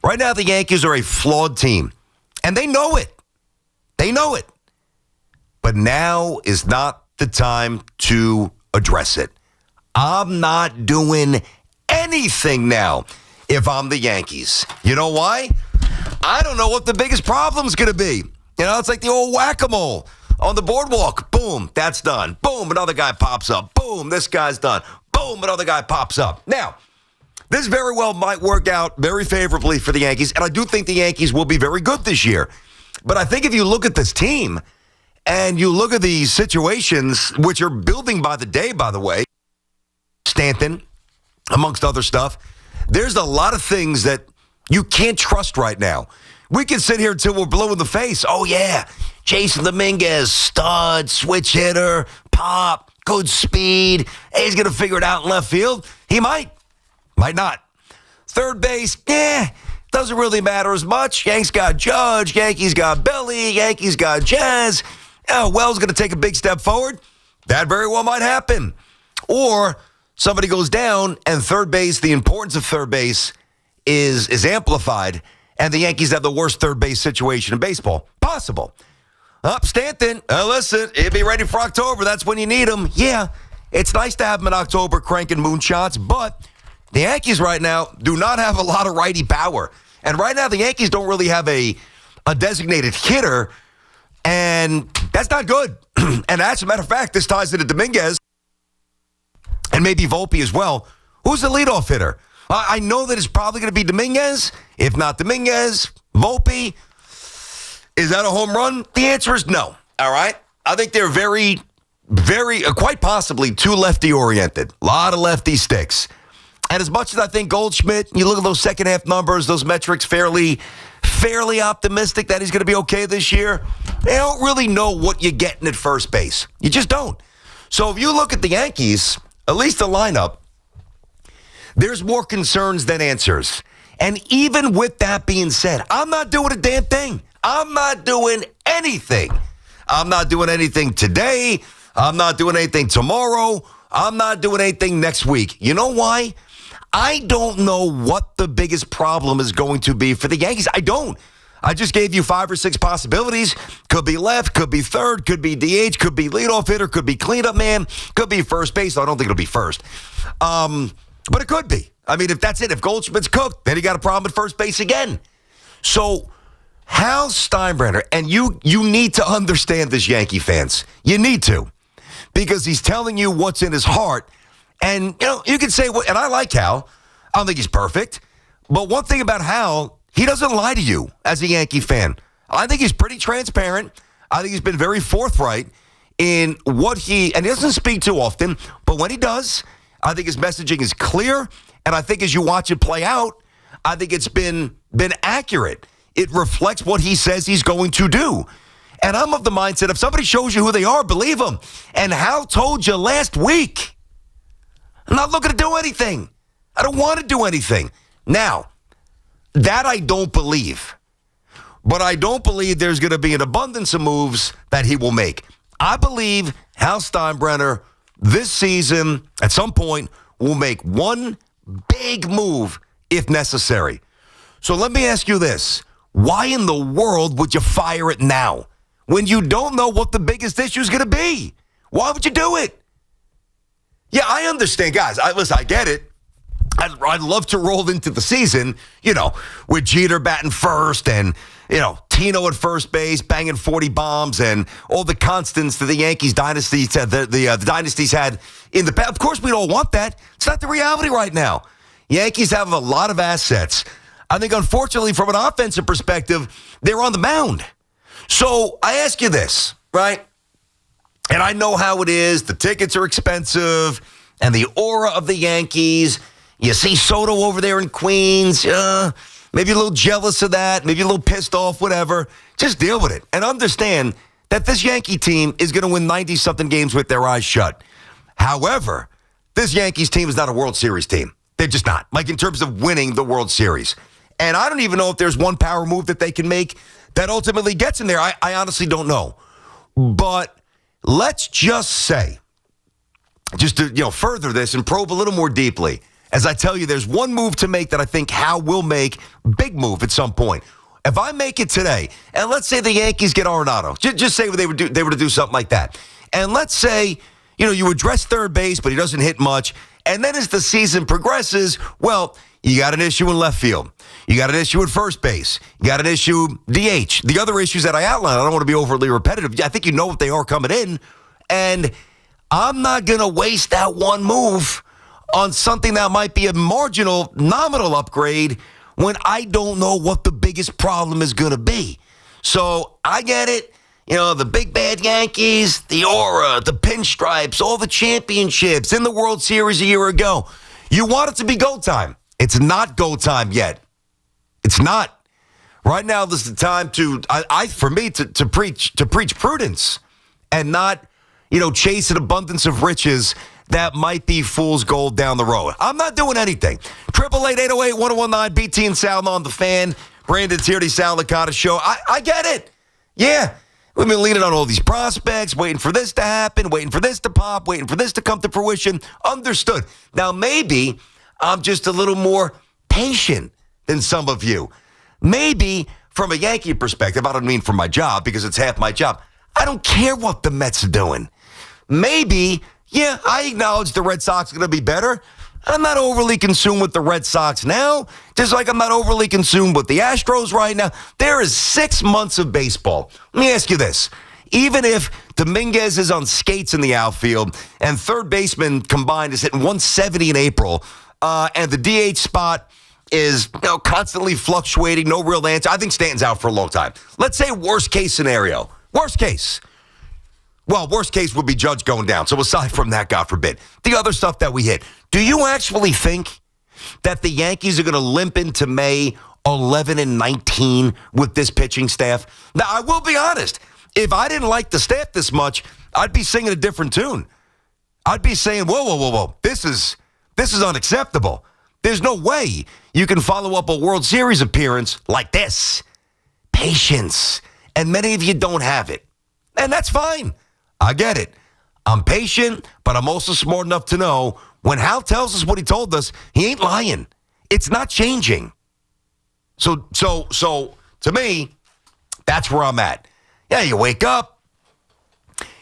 Right now, the Yankees are a flawed team, and they know it. They know it. But now is not the time to address it. I'm not doing anything now if I'm the Yankees. You know why? I don't know what the biggest problem's going to be. You know, it's like the old whack-a-mole on the boardwalk. Boom, that's done. Boom, another guy pops up. Boom, this guy's done. Boom, another guy pops up. Now, this very well might work out very favorably for the Yankees, and I do think the Yankees will be very good this year. But I think if you look at this team and you look at these situations, which are building by the day, by the way, Stanton, amongst other stuff, there's a lot of things that you can't trust right now. We can sit here until we're blue in the face. Oh, yeah, Jason Dominguez, stud, switch hitter, pop, good speed. Hey, he's going to figure it out in left field. He might not. Third base, doesn't really matter as much. Yanks got Judge, Yankees got Belly, Yankees got Jazz. Wells going to take a big step forward. That very well might happen. Or somebody goes down, and third base, the importance of third base is amplified, and the Yankees have the worst third base situation in baseball. Possible. Stanton, listen, he'll be ready for October. That's when you need him. Yeah, it's nice to have him in October cranking moonshots, but the Yankees right now do not have a lot of righty power. And right now, the Yankees don't really have a designated hitter, and that's not good. And as a matter of fact, this ties into Dominguez and maybe Volpe as well. Who's the leadoff hitter? I know that it's probably going to be Dominguez. If not Dominguez, Volpe. Is that a home run? The answer is no. All right? I think they're very, very, quite possibly too lefty-oriented. A lot of lefty sticks. And as much as I think Goldschmidt, you look at those second half numbers, those metrics, fairly optimistic that he's going to be okay this year, they don't really know what you're getting at first base. You just don't. So if you look at the Yankees, at least the lineup, there's more concerns than answers. And even with that being said, I'm not doing a damn thing. I'm not doing anything. I'm not doing anything today. I'm not doing anything tomorrow. I'm not doing anything next week. You know why? I don't know what the biggest problem is going to be for the Yankees. I don't. I just gave you 5 or 6 possibilities. Could be left, could be third, could be DH, could be leadoff hitter, could be cleanup man, could be first base. I don't think it'll be first. But it could be. I mean, if that's it, if Goldschmidt's cooked, then he got a problem at first base again. So Hal Steinbrenner, and you need to understand this, Yankee fans. You need to. Because he's telling you what's in his heart. And, you can say, and I like Hal. I don't think he's perfect. But one thing about Hal, he doesn't lie to you as a Yankee fan. I think he's pretty transparent. I think he's been very forthright in what and he doesn't speak too often, but when he does, I think his messaging is clear. And I think as you watch it play out, I think it's been accurate. It reflects what he says he's going to do. And I'm of the mindset, if somebody shows you who they are, believe them. And Hal told you last week, I'm not looking to do anything. I don't want to do anything. Now, that I don't believe. But I don't believe there's going to be an abundance of moves that he will make. I believe Hal Steinbrenner this season, at some point, will make one big move if necessary. So let me ask you this. Why in the world would you fire it now when you don't know what the biggest issue is going to be? Why would you do it? Yeah, I understand, guys. I get it. I'd love to roll into the season, with Jeter batting first and, Tino at first base, banging 40 bombs and all the constants that the Yankees dynasty, the dynasties had in the past. Of course, we don't want that. It's not the reality right now. Yankees have a lot of assets. I think, unfortunately, from an offensive perspective, they're on the mound. So I ask you this, right? And I know how it is. The tickets are expensive and the aura of the Yankees. You see Soto over there in Queens. Maybe a little jealous of that. Maybe a little pissed off, whatever. Just deal with it. And understand that this Yankee team is going to win 90-something games with their eyes shut. However, this Yankees team is not a World Series team. They're just not. Like in terms of winning the World Series. And I don't even know if there's one power move that they can make that ultimately gets in there. I honestly don't know. But let's just say, just to further this and probe a little more deeply, as I tell you, there's one move to make that I think Hal will make, big move at some point. If I make it today, and let's say the Yankees get Arenado, just say they were to do something like that, and let's say you address third base, but he doesn't hit much, and then as the season progresses, well, you got an issue in left field, you got an issue at first base, you got an issue DH. The other issues that I outlined, I don't want to be overly repetitive. I think you know what they are coming in, and I'm not going to waste that one move on something that might be a marginal, nominal upgrade when I don't know what the biggest problem is going to be. So I get it. The big bad Yankees, the aura, the pinstripes, all the championships in the World Series a year ago. You want it to be go time. It's not go time yet. It's not. Right now, this is the time to preach prudence and not, chase an abundance of riches that might be fool's gold down the road. I'm not doing anything. 888-808-1019, BT and Sal on the Fan. Brandon Tierney, Sal Licata Show. I get it. Yeah. We've been leaning on all these prospects, waiting for this to happen, waiting for this to pop, waiting for this to come to fruition. Understood. Now, maybe I'm just a little more patient than some of you. Maybe from a Yankee perspective, I don't mean from my job because it's half my job. I don't care what the Mets are doing. Maybe, I acknowledge the Red Sox are going to be better. I'm not overly consumed with the Red Sox now, just like I'm not overly consumed with the Astros right now. There is 6 months of baseball. Let me ask you this. Even if Dominguez is on skates in the outfield and third baseman combined is hitting 170 in April, and the DH spot is constantly fluctuating, no real answer, I think Stanton's out for a long time. Let's say worst case scenario. Worst case. Well, worst case would be Judge going down. So aside from that, God forbid, the other stuff that we hit, do you actually think that the Yankees are going to limp into May 11-19 with this pitching staff? Now, I will be honest. If I didn't like the staff this much, I'd be singing a different tune. I'd be saying, whoa. This is unacceptable. There's no way you can follow up a World Series appearance like this. Patience. And many of you don't have it. And that's fine. I get it. I'm patient, but I'm also smart enough to know when Hal tells us what he told us, he ain't lying. It's not changing. So to me, that's where I'm at. Yeah, you wake up.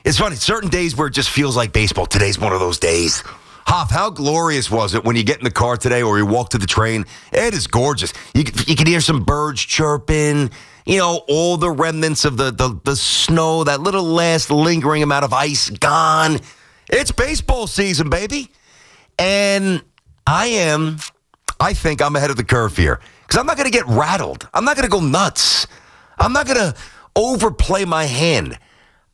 It's funny, certain days where it just feels like baseball. Today's one of those days. Hoff, how glorious was it when you get in the car today or you walk to the train? It is gorgeous. You can hear some birds chirping. All the remnants of the snow, that little last lingering amount of ice gone. It's baseball season, baby. And I think I'm ahead of the curve here. Because I'm not going to get rattled. I'm not going to go nuts. I'm not going to overplay my hand.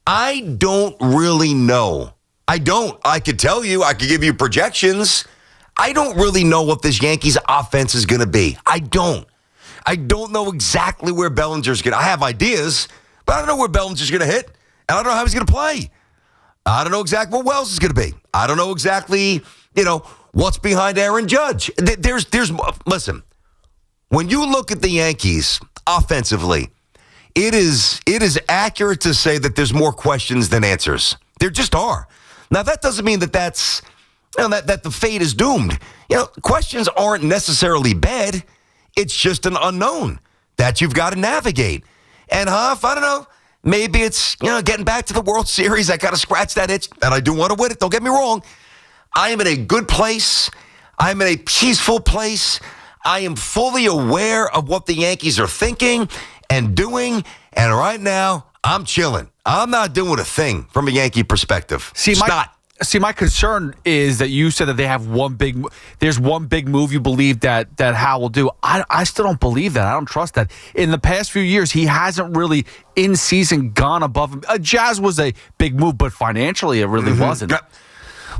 I don't really know. I don't. I could tell you. I could give you projections. I don't really know what this Yankees offense is going to be. I don't know exactly where Bellinger's going to. I have ideas, but I don't know where Bellinger's going to hit. And I don't know how he's going to play. I don't know exactly what Wells is going to be. I don't know exactly, what's behind Aaron Judge. Listen, when you look at the Yankees offensively, it is accurate to say that there's more questions than answers. There just are. Now, that doesn't mean that that's, that the fate is doomed. Questions aren't necessarily bad. It's just an unknown that you've got to navigate. And Huff, I don't know, maybe it's, getting back to the World Series. I got to scratch that itch, and I do want to win it. Don't get me wrong. I am in a good place. I'm in a peaceful place. I am fully aware of what the Yankees are thinking and doing. And right now, I'm chilling. I'm not doing a thing from a Yankee perspective. See, my concern is that you said that they have there's one big move you believe that Hal will do. I still don't believe that. I don't trust that. In the past few years, he hasn't really in season gone above him. Jazz was a big move, but financially it really wasn't.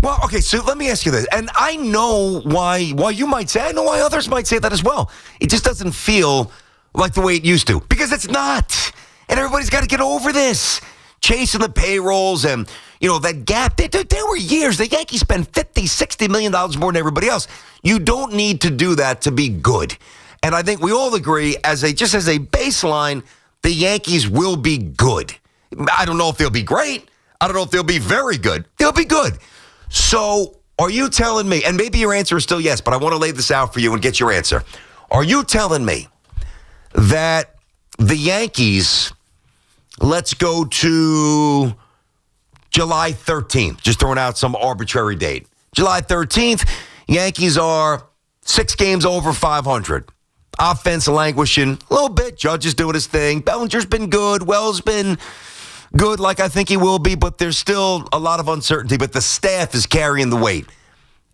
Well, okay, so let me ask you this. And I know why you might say, I know why others might say that as well. It just doesn't feel like the way it used to. Because it's not. And everybody's got to get over this. Chasing the payrolls and, that gap. There were years the Yankees spent $50, $60 million more than everybody else. You don't need to do that to be good. And I think we all agree, as a baseline, the Yankees will be good. I don't know if they'll be great. I don't know if they'll be very good. They'll be good. So Are you telling me, and maybe your answer is still yes, but I want to lay this out for you and get your answer. Are you telling me that the Yankees, let's go to July 13th, just throwing out some arbitrary date. July 13th, Yankees are 6 games over 500. Offense languishing a little bit. Judge is doing his thing. Bellinger's been good. Wells been good like I think he will be, but there's still a lot of uncertainty. But the staff is carrying the weight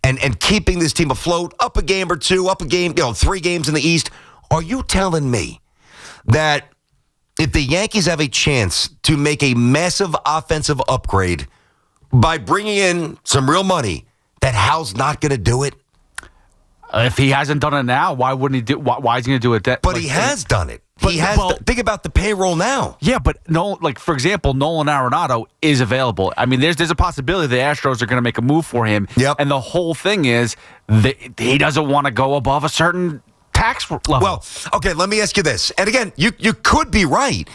and keeping this team afloat, up a game or two, up a game, 3 games in the East. Are you telling me that if the Yankees have a chance to make a massive offensive upgrade by bringing in some real money, that Hal's not going to do it? If he hasn't done it now, why wouldn't he do? Why is he going to do it? But he has done it. Think about the payroll now. Yeah, but for example, Nolan Arenado is available. I mean, there's a possibility the Astros are going to make a move for him. Yep. And the whole thing is that he doesn't want to go above a certain tax level. Well, okay, let me ask you this. And again, you could be right.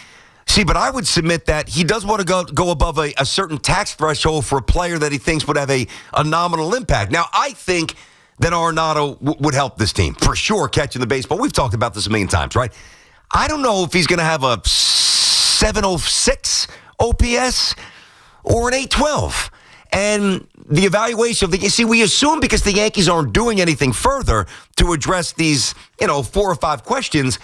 See, but I would submit that he does want to go above a certain tax threshold for a player that he thinks would have a nominal impact. Now, I think that Arenado would help this team for sure, catching the baseball. We've talked about this a million times, right? I don't know if he's going to have a 706 OPS or an 812. And the evaluation we assume because the Yankees aren't doing anything further to address these, 4 or 5 questions,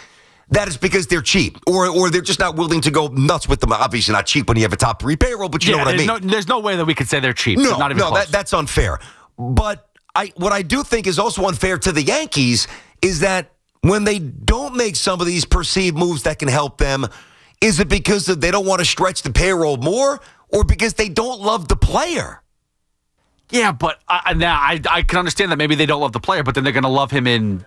that is because they're cheap or they're just not willing to go nuts with them. Obviously not cheap when you have a top 3 payroll, but you know what I mean. There's no way that we could say they're cheap. No, not even close. That's unfair. But what I do think is also unfair to the Yankees is that when they don't make some of these perceived moves that can help them, is it because they don't want to stretch the payroll more or because they don't love the player? Yeah, but I can understand that maybe they don't love the player, but then they're going to love him in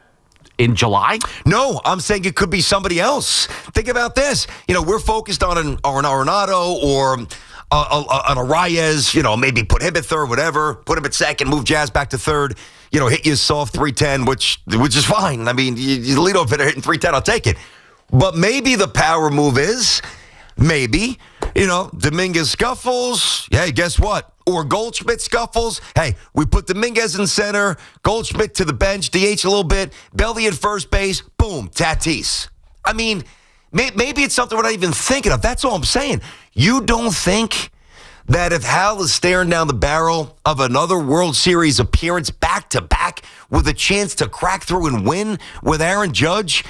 July? No, I'm saying it could be somebody else. Think about this. We're focused on an Arenado or on a Reyes, maybe put him at third, whatever, put him at second, move Jazz back to third, hit you soft 310, which is fine. I mean, you lead off hitter hitting 310, I'll take it. But maybe the power move is, Dominguez scuffles. Hey, guess what? Or Goldschmidt scuffles. Hey, we put Dominguez in center, Goldschmidt to the bench, DH a little bit, Belly at first base, boom, Tatis. I mean, maybe it's something we're not even thinking of. That's all I'm saying. You don't think that if Hal is staring down the barrel of another World Series appearance back-to-back with a chance to crack through and win with Aaron Judge,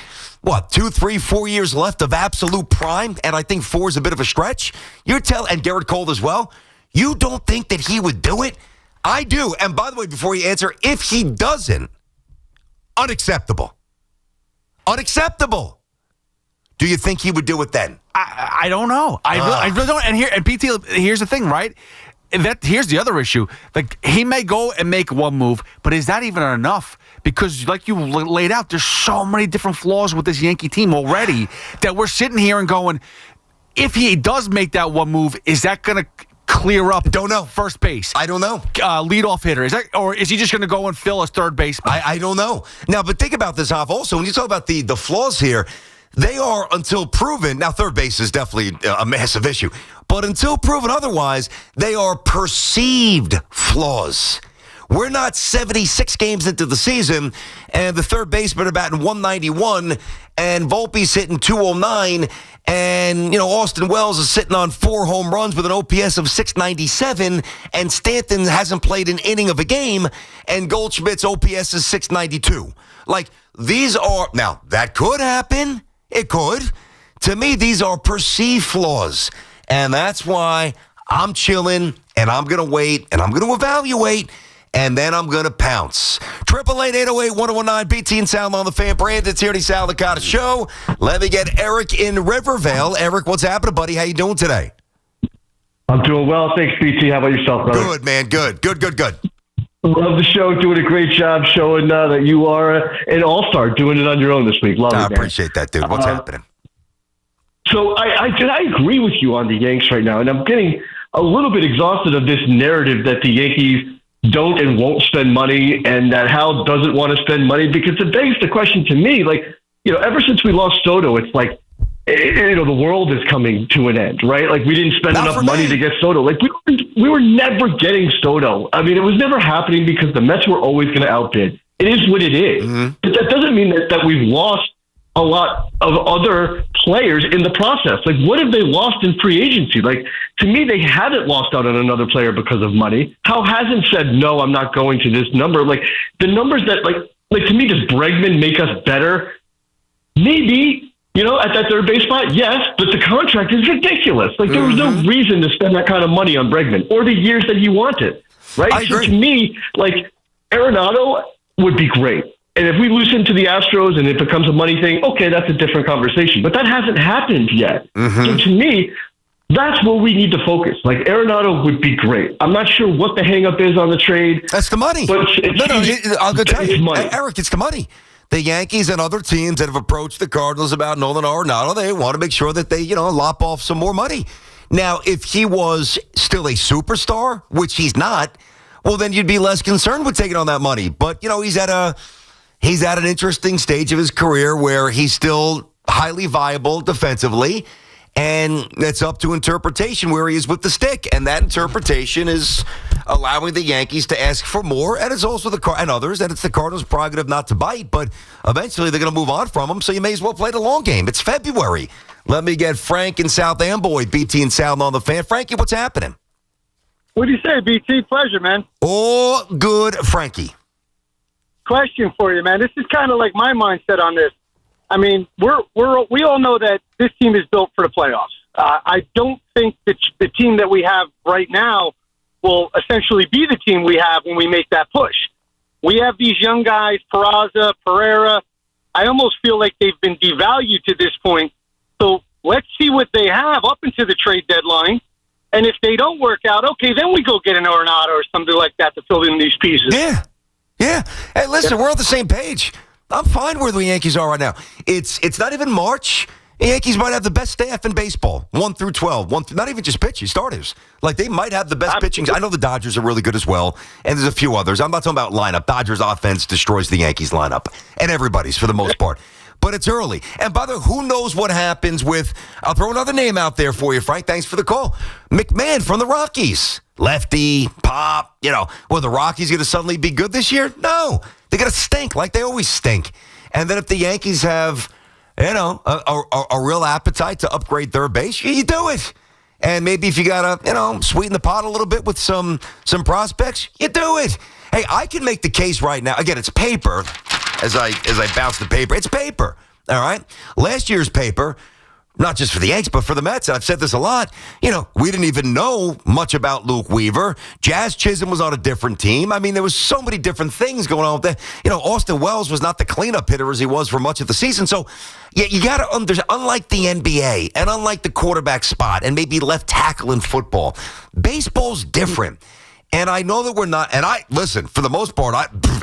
2, 3, 4 years left of absolute prime, and I think 4 is a bit of a stretch? And Garrett Cole as well? You don't think that he would do it? I do. And by the way, before you answer, if he doesn't, unacceptable. Unacceptable. Do you think he would do it then? I don't know. I really don't. And PT, here's the thing, right? Here's the other issue. Like, he may go and make one move, but is that even enough? Because like you laid out, there's so many different flaws with this Yankee team already that we're sitting here and going, if he does make that one move, is that going to clear up? Don't know. First base. I don't know. Leadoff hitter. Or is he just going to go and fill as third baseman? I don't know. Now, but think about this, Hoff. Also, when you talk about the flaws here, they are, until proven, now third base is definitely a massive issue, but until proven otherwise, they are perceived flaws. We're not 76 games into the season, and the third baseman are batting 191, and Volpe's hitting 209, and, Austin Wells is sitting on 4 home runs with an OPS of 697, and Stanton hasn't played an inning of a game, and Goldschmidt's OPS is 692. Like, these are, now, that could happen. It could. To me, these are perceived flaws. And that's why I'm chilling, and I'm going to wait, and I'm going to evaluate, and then I'm going to pounce. 888-808-1019, BT and Sound on the Fan. Brandon Tierney, Sal Licata Show. Let me get Eric in Rivervale. Eric, what's happening, buddy? How you doing today? I'm doing well. Thanks, BT. How about yourself, brother? Good, man. Good. Love the show. Doing a great job showing that you are an all-star, doing it on your own this week. Love it, man. I appreciate that, dude. What's happening? So I agree with you on the Yanks right now, and I'm getting a little bit exhausted of this narrative that the Yankees don't and won't spend money and that Hal doesn't want to spend money, because it begs the question to me, ever since we lost Soto, it's like the world is coming to an end, right? Like, we didn't spend enough money to get Soto. Like, we were never getting Soto. I mean, it was never happening because the Mets were always going to outbid. It is what it is. Mm-hmm. But that doesn't mean that we've lost a lot of other players in the process. Like, what have they lost in free agency? Like, to me, they haven't lost out on another player because of money. Hal hasn't said, no, I'm not going to this number. Like, the numbers that, like to me, does Bregman make us better? Maybe, at that third base spot, yes, but the contract is ridiculous. Like, there was no reason to spend that kind of money on Bregman or the years that he wanted, right? So to me, like, Arenado would be great. And if we loosen to the Astros and it becomes a money thing, okay, that's a different conversation. But that hasn't happened yet. Mm-hmm. So to me, that's where we need to focus. Like, Arenado would be great. I'm not sure what the hang-up is on the trade. That's the money. But I'll go tell you, money. Eric, it's the money. The Yankees and other teams that have approached the Cardinals about Nolan Arenado, they want to make sure that they, lop off some more money. Now, if he was still a superstar, which he's not, well, then you'd be less concerned with taking on that money. But, he's at an interesting stage of his career where he's still highly viable defensively, and it's up to interpretation where he is with the stick. And that interpretation is allowing the Yankees to ask for more, and it's also and others, and it's the Cardinals' prerogative not to bite, but eventually they're going to move on from him, so you may as well play the long game. It's February. Let me get Frank in South Amboy, BT and Sound on the Fan. Frankie, what's happening? What do you say, BT? Pleasure, man. Oh, good, Frankie. Question for you, man. This is kind of like my mindset on this. I mean, we all know that this team is built for the playoffs. I don't think that the team that we have right now will essentially be the team we have when we make that push. We have these young guys, Peraza, Pereira. I almost feel like they've been devalued to this point. So let's see what they have up into the trade deadline. And if they don't work out, okay, then we go get an Arenado or something like that to fill in these pieces. Yeah. Hey, listen, we're on the same page. I'm fine where the Yankees are right now. It's not even March. The Yankees might have the best staff in baseball, 1 through 12. Not even just pitching, starters. Like, they might have the best pitching. I know the Dodgers are really good as well, and there's a few others. I'm not talking about lineup. Dodgers offense destroys the Yankees lineup, and everybody's for the most part. But it's early. And by the way, who knows what happens with, I'll throw another name out there for you, Frank. Thanks for the call. McMahon from the Rockies. Lefty, pop, Well, the Rockies going to suddenly be good this year? No. They're going to stink like they always stink. And then if the Yankees have, a real appetite to upgrade third base, you do it. And maybe if you got to, sweeten the pot a little bit with some prospects, you do it. Hey, I can make the case right now. Again, it's paper. As I bounce the paper, it's paper. All right. Last year's paper, not just for the Yankees, but for the Mets. I've said this a lot. We didn't even know much about Luke Weaver. Jazz Chisholm was on a different team. I mean, there was so many different things going on with that. Austin Wells was not the cleanup hitter as he was for much of the season. So, yeah, you got to understand, unlike the NBA and unlike the quarterback spot and maybe left tackle in football, baseball's different. And I know that we're not, and listen, for the most part,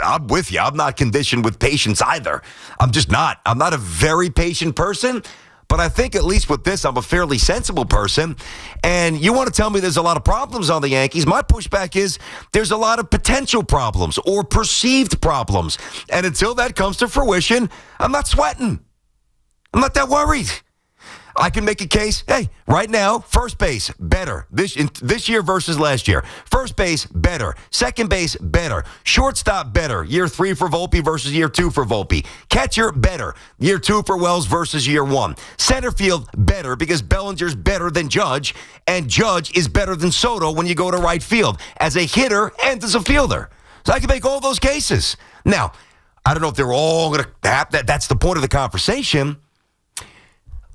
I'm with you. I'm not conditioned with patience either. I'm just not. I'm not a very patient person, but I think at least with this, I'm a fairly sensible person. And you want to tell me there's a lot of problems on the Yankees? My pushback is there's a lot of potential problems or perceived problems. And until that comes to fruition, I'm not sweating. I'm not that worried. I can make a case, hey, right now, first base, better. This year versus last year. First base, better. Second base, better. Shortstop, better. Year 3 for Volpe versus year 2 for Volpe. Catcher, better. Year 2 for Wells versus year 1. Center field, better because Bellinger's better than Judge, and Judge is better than Soto when you go to right field as a hitter and as a fielder. So I can make all those cases. Now, I don't know if they're all going to happen. That's the point of the conversation.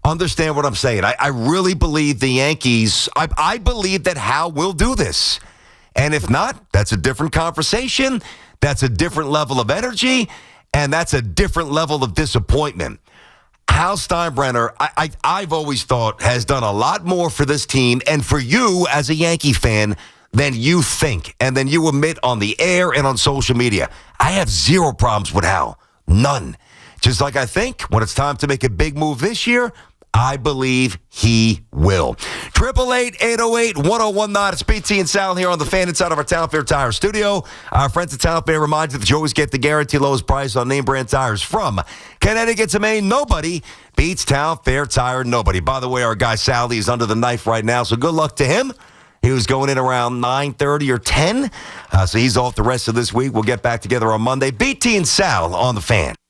Understand what I'm saying. I really believe the Yankees, I believe that Hal will do this. And if not, that's a different conversation. That's a different level of energy. And that's a different level of disappointment. Hal Steinbrenner, I've always thought, has done a lot more for this team and for you as a Yankee fan than you think and than you admit on the air and on social media. I have zero problems with Hal. None. Just like I think when it's time to make a big move this year, I believe he will. 888-808-1019. It's BT and Sal here on the Fan inside of our Town Fair Tire studio. Our friends at Town Fair remind you that you always get the guaranteed lowest price on name brand tires from Connecticut to Maine. Nobody beats Town Fair Tire. Nobody. By the way, our guy Sally is under the knife right now, so good luck to him. He was going in around 9:30 or 10, so he's off the rest of this week. We'll get back together on Monday. BT and Sal on the Fan.